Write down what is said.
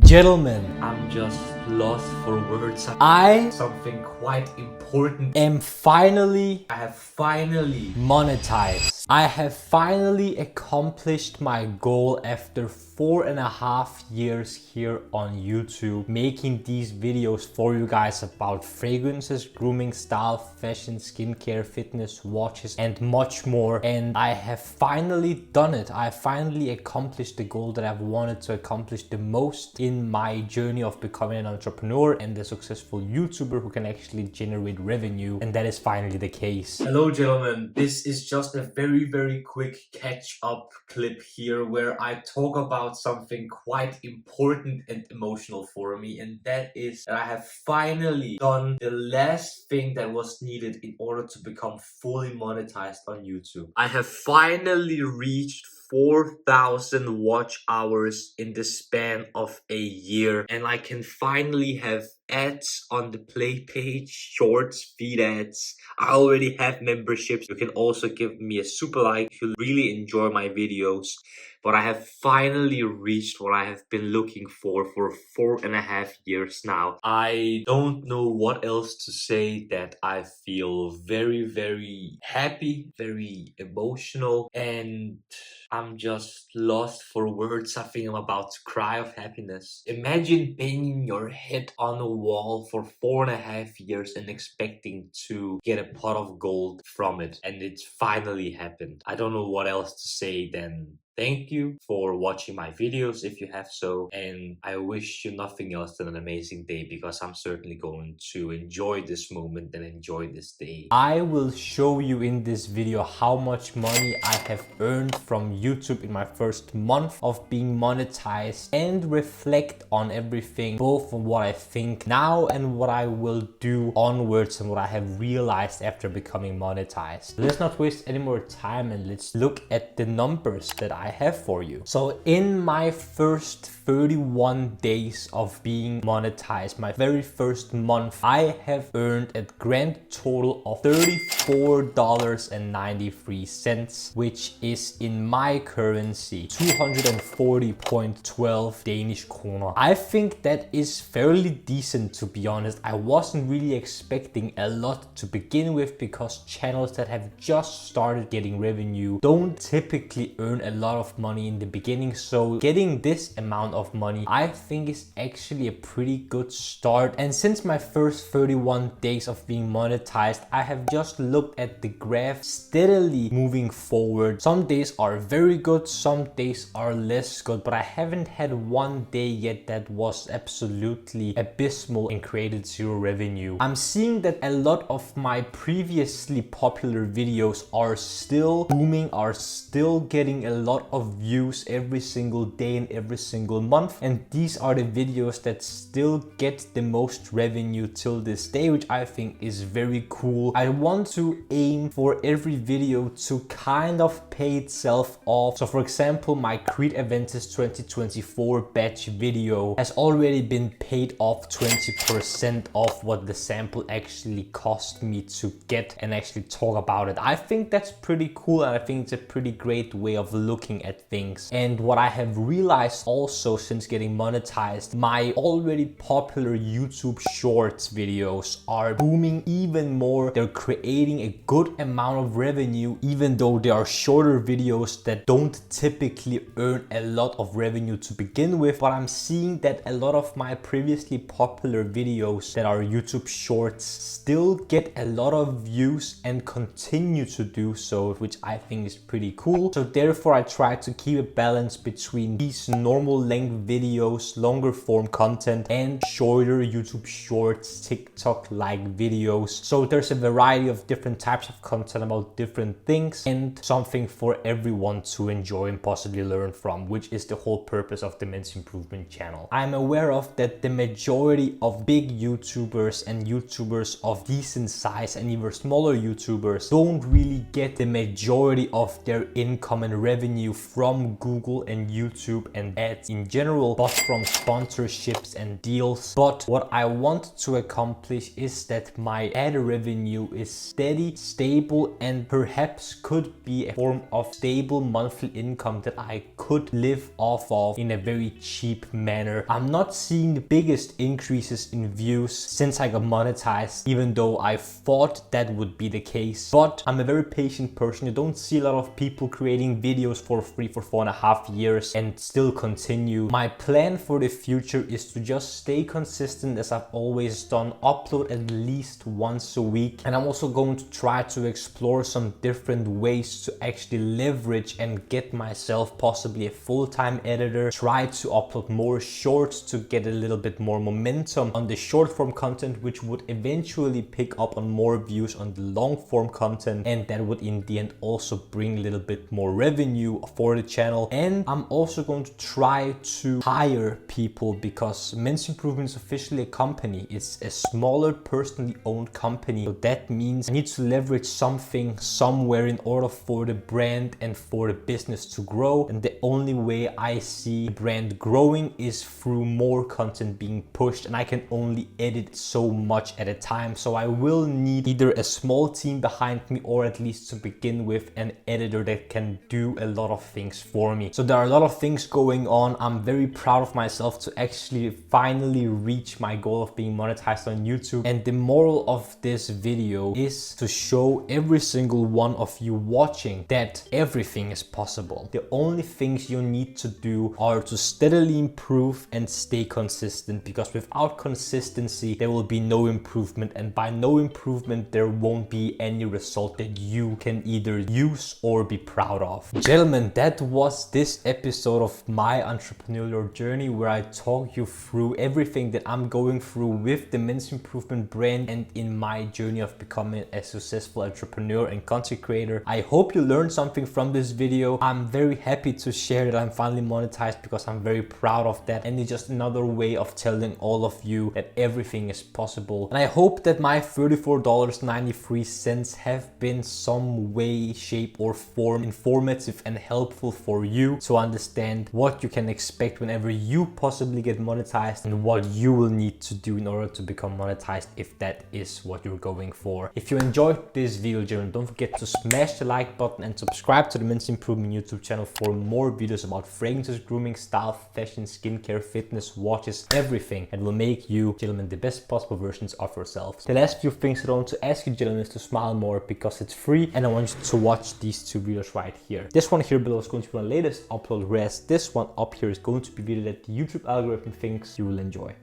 Gentlemen, I'm just lost for words. something quite important. I have finally monetized. I have finally accomplished my goal after 4.5 years here on YouTube, making these videos for you guys about fragrances, grooming, style, fashion, skincare, fitness, watches, and much more. And I have finally done it. I finally accomplished the goal that I've wanted to accomplish the most in my journey of becoming an entrepreneur and a successful YouTuber who can actually generate revenue. And that is finally the case. Hello gentlemen, this is just a very quick catch-up clip here where I talk about something quite important and emotional for me, and that is that I have finally done the last thing that was needed in order to become fully monetized on YouTube. I have finally reached 4,000 watch hours in the span of a year, and I can finally have ads on the play page, shorts, feed ads. I already have memberships. You can also give me a super like if you really enjoy my videos. But I have finally reached what I have been looking for 4.5 years now. I don't know what else to say that I feel very happy, very emotional, and I'm just lost for words. I think I'm about to cry of happiness. Imagine banging your head on a wall for 4.5 years and expecting to get a pot of gold from it, and it's finally happened. I don't know what else to say than thank you for watching my videos if you have so, and I wish you nothing else than an amazing day, because I'm certainly going to enjoy this moment and enjoy this day. I will show you in this video how much money I have earned from YouTube in my first month of being monetized, and reflect on everything, both on what I think now and what I will do onwards and what I have realized after becoming monetized. Let's not waste any more time and let's look at the numbers that I have for you. So in my first 31 days of being monetized, my very first month, I have earned a grand total of $34.93, which is in my currency 240.12 Danish kroner. I think that is fairly decent, to be honest. I wasn't really expecting a lot to begin with, because channels that have just started getting revenue don't typically earn a lot of money in the beginning. So getting this amount of money, I think, is actually a pretty good start. And since my first 31 days of being monetized, I have just looked at the graph steadily moving forward. Some days are very good, some days are less good, but I haven't had one day yet that was absolutely abysmal and created zero revenue. I'm seeing that a lot of my previously popular videos are still booming, are still getting a lot of views every single day and every single month, and these are the videos that still get the most revenue till this day, which I think is very cool. I want to aim for every video to kind of pay itself off. So for example, my Creed Aventus 2024 batch video has already been paid off 20% of what the sample actually cost me to get and actually talk about it. I think that's pretty cool, and I think it's a pretty great way of looking at things. And what I have realized also since getting monetized, my already popular YouTube Shorts videos are booming even more. They're creating a good amount of revenue, even though they are shorter videos that don't typically earn a lot of revenue to begin with. But I'm seeing that a lot of my previously popular videos that are YouTube Shorts still get a lot of views and continue to do so, which I think is pretty cool. So therefore I try to keep a balance between these normal length videos, longer form content, and shorter YouTube Shorts, TikTok-like videos. So there's a variety of different types of content about different things, and something for everyone to enjoy and possibly learn from, which is the whole purpose of the Men's Improvement channel. I'm aware of that the majority of big YouTubers and YouTubers of decent size and even smaller YouTubers don't really get the majority of their income and revenue revenue from Google and YouTube and ads in general, but from sponsorships and deals. But what I want to accomplish is that my ad revenue is steady, stable, and perhaps could be a form of stable monthly income that I could live off of in a very cheap manner. I'm not seeing the biggest increases in views since I got monetized, even though I thought that would be the case. But I'm a very patient person. You don't see a lot of people creating videos for free for 4.5 years and still continue. My plan for the future is to just stay consistent as I've always done, upload at least once a week. And I'm also going to try to explore some different ways to actually leverage and get myself possibly a full-time editor, try to upload more shorts to get a little bit more momentum on the short form content, which would eventually pick up on more views on the long form content, and that would in the end also bring a little bit more revenue for the channel. And I'm also going to try to hire people because Men's Improvement is officially a company. It's a smaller personally owned company, so that means I need to leverage something somewhere in order for the brand and for the business to grow. And the only way I see the brand growing is through more content being pushed, and I can only edit so much at a time. So I will need either a small team behind me, or at least to begin with an editor that can do a lot of things for me. So there are a lot of things going on. I'm very proud of myself to actually finally reach my goal of being monetized on YouTube. And the moral of this video is to show every single one of you watching that everything is possible. The only things you need to do are to steadily improve and stay consistent, because without consistency there will be no improvement, and by no improvement there won't be any result that you can either use or be proud of. Gentlemen, that was this episode of My Entrepreneurial Journey, where I talk you through everything that I'm going through with the Men's Improvement brand and in my journey of becoming a successful entrepreneur and content creator. I hope you learned something from this video. I'm very happy to share that I'm finally monetized, because I'm very proud of that, and it's just another way of telling all of you that everything is possible. And I hope that my $34.93 have been some way, shape or form informative and helpful for you to understand what you can expect whenever you possibly get monetized, and what you will need to do in order to become monetized if that is what you're going for. If you enjoyed this video, gentlemen, don't forget to smash the like button and subscribe to the Men's Improvement YouTube channel for more videos about fragrances, grooming, style, fashion, skincare, fitness, watches, everything that will make you, gentlemen, the best possible versions of yourselves. The last few things that I want to ask you, gentlemen, is to smile more, because it's free, and I want you to watch these two videos right here. This one here below is going to be my latest upload, whereas this one up here is going to be video that the YouTube algorithm thinks you will enjoy.